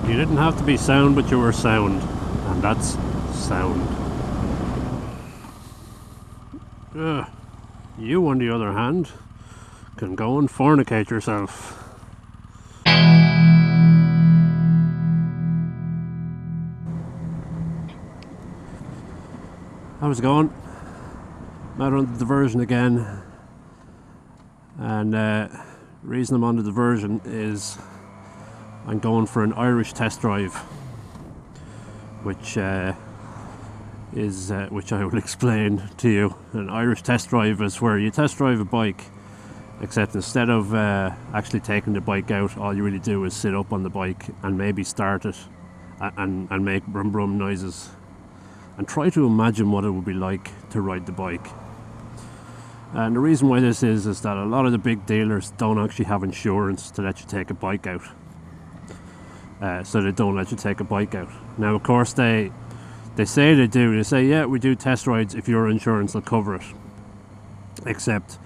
You didn't have to be sound, but you were sound. And that's sound. You, on the other hand, can go and fornicate yourself. How's it going? I'm out on the Diversion again. And reason I'm on the Diversion is I'm going for an Irish test drive, which I will explain to you. An Irish test drive is where you test drive a bike, except instead of actually taking the bike out, all you really do is sit up on the bike and maybe start it and make brum brum noises and try to imagine what it would be like to ride the bike. And the reason why this is that a lot of the big dealers don't actually have insurance to let you take a bike out. So they don't let you take a bike out. Now, of course, they say they do. They say, yeah, we do test rides if your insurance will cover it. Except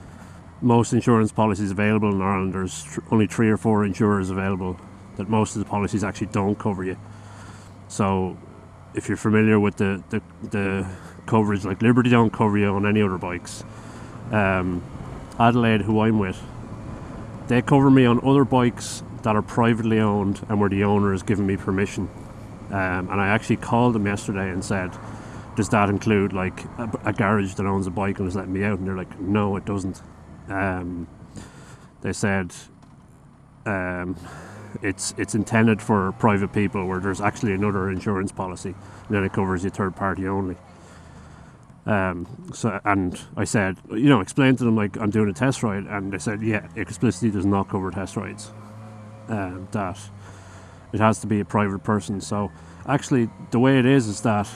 most insurance policies available in Ireland, there's only 3 or 4 insurers available that most of the policies actually don't cover you. So if you're familiar with the coverage, like Liberty don't cover you on any other bikes. Adelaide, who I'm with, they cover me on other bikes that are privately owned and where the owner has given me permission. And I actually called them yesterday and said, does that include like a garage that owns a bike and is letting me out? And they're like, no, it doesn't. They said it's intended for private people where there's actually another insurance policy, and then it covers you third party only. So, and I said, explain to them like I'm doing a test ride, and they said, yeah, it explicitly does not cover test rides. That it has to be a private person. So actually the way it is that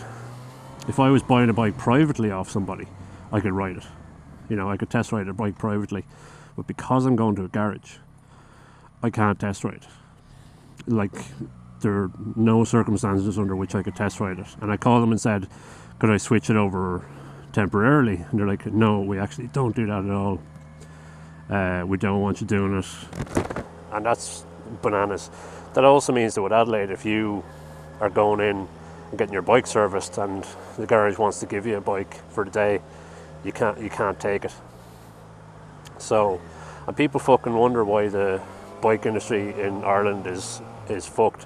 if I was buying a bike privately off somebody, I could ride it. I could test ride a bike privately, but because I'm going to a garage, I can't test ride. Like, there are no circumstances under which I could test ride it. And I called them and said, could I switch it over temporarily? And they're like, no, we actually don't do that at all. We don't want you doing it. And that's bananas. That also means that with Adelaide, if you are going in and getting your bike serviced and the garage wants to give you a bike for the day, you can't take it. So, and people fucking wonder why the bike industry in Ireland is fucked.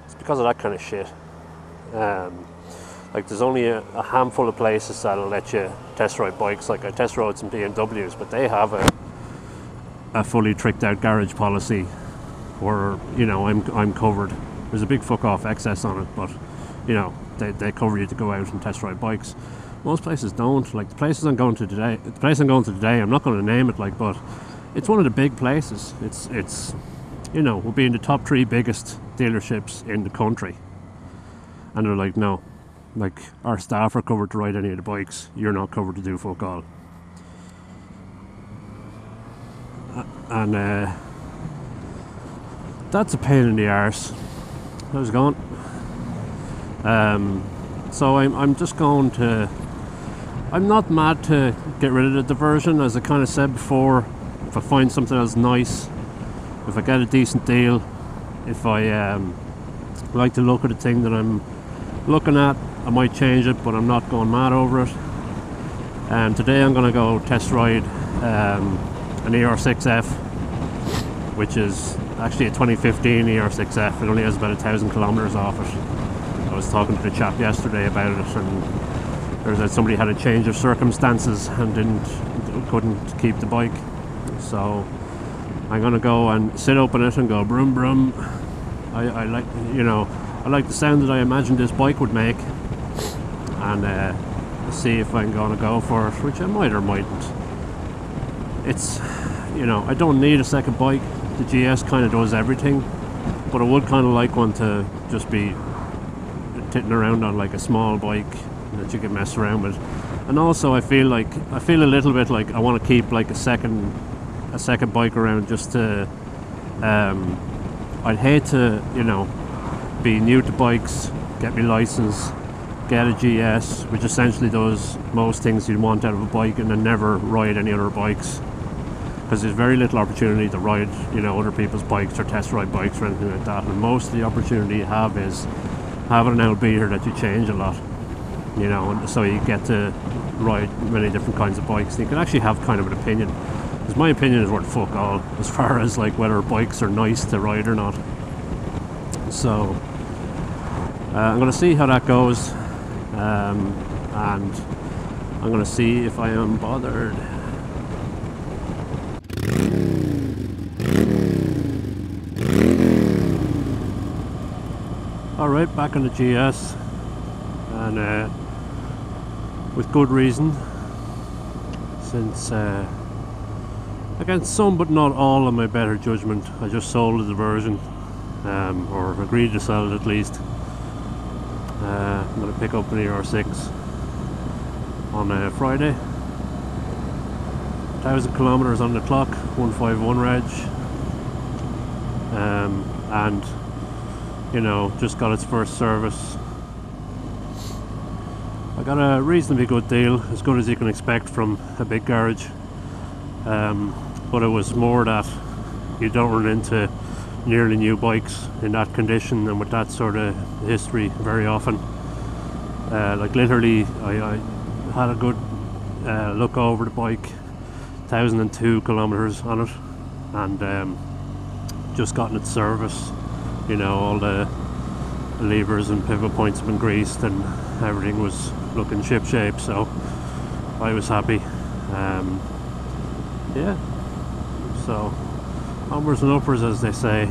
It's because of that kind of shit. Like, there's only a handful of places that'll let you test ride bikes. Like, I test rode some BMWs, but they have a fully tricked out garage policy where I'm covered. There's a big fuck off excess on it, but they cover you to go out and test ride bikes. Most places don't. Like the place I'm going to today, I'm not going to name it, but it's one of the big places. It's we'll be in the top 3 biggest dealerships in the country, and they're like, no, like, our staff are covered to ride any of the bikes. You're not covered to do fuck all. And that's a pain in the arse. How's it going? So I'm just going to. I'm not mad to get rid of the Diversion, as I kind of said before. If I find something else nice, if I get a decent deal, if I like the look of the thing that I'm looking at, I might change it, but I'm not going mad over it. And today I'm going to go test ride an ER6F, which is actually a 2015 ER6F. It only has about 1,000 kilometers off it. I was talking to the chap yesterday about it, and there's that somebody had a change of circumstances and couldn't keep the bike. So I'm gonna go and sit up in it and go brum brum. I like I like the sound that I imagined this bike would make, and see if I'm gonna go for it, which I might or mightn't. It's I don't need a second bike. The GS kind of does everything, but I would kind of like one to just be titting around on, like a small bike that you can mess around with. And also I feel a little bit like I want to keep like a second bike around, just to I'd hate to be new to bikes, get my license, get a GS, which essentially does most things you'd want out of a bike, and then never ride any other bikes. because there's very little opportunity to ride, you know, other people's bikes or test ride bikes or anything like that. And most of the opportunity you have is having an outbeater that you change a lot, you know, and so you get to ride many different kinds of bikes. And you can actually have kind of an opinion, because my opinion is worth fuck all as far as like whether bikes are nice to ride or not. So I'm going to see how that goes, and I'm going to see if I am bothered. Alright, back on the GS, and with good reason, since against some but not all of my better judgment, I just sold the Diversion, or agreed to sell it at least. I'm going to pick up an ER6 on Friday. 1,000 kilometers on the clock, 151 reg, and you know, just got its first service. I got a reasonably good deal, as good as you can expect from a big garage, but it was more that you don't run into nearly new bikes in that condition and with that sort of history very often. Like literally I had a good look over the bike, 1,002 kilometers on it, and just gotten its service. You know, all the levers and pivot points have been greased and everything was looking ship shape, so I was happy. Yeah, so onwards and uppers, as they say.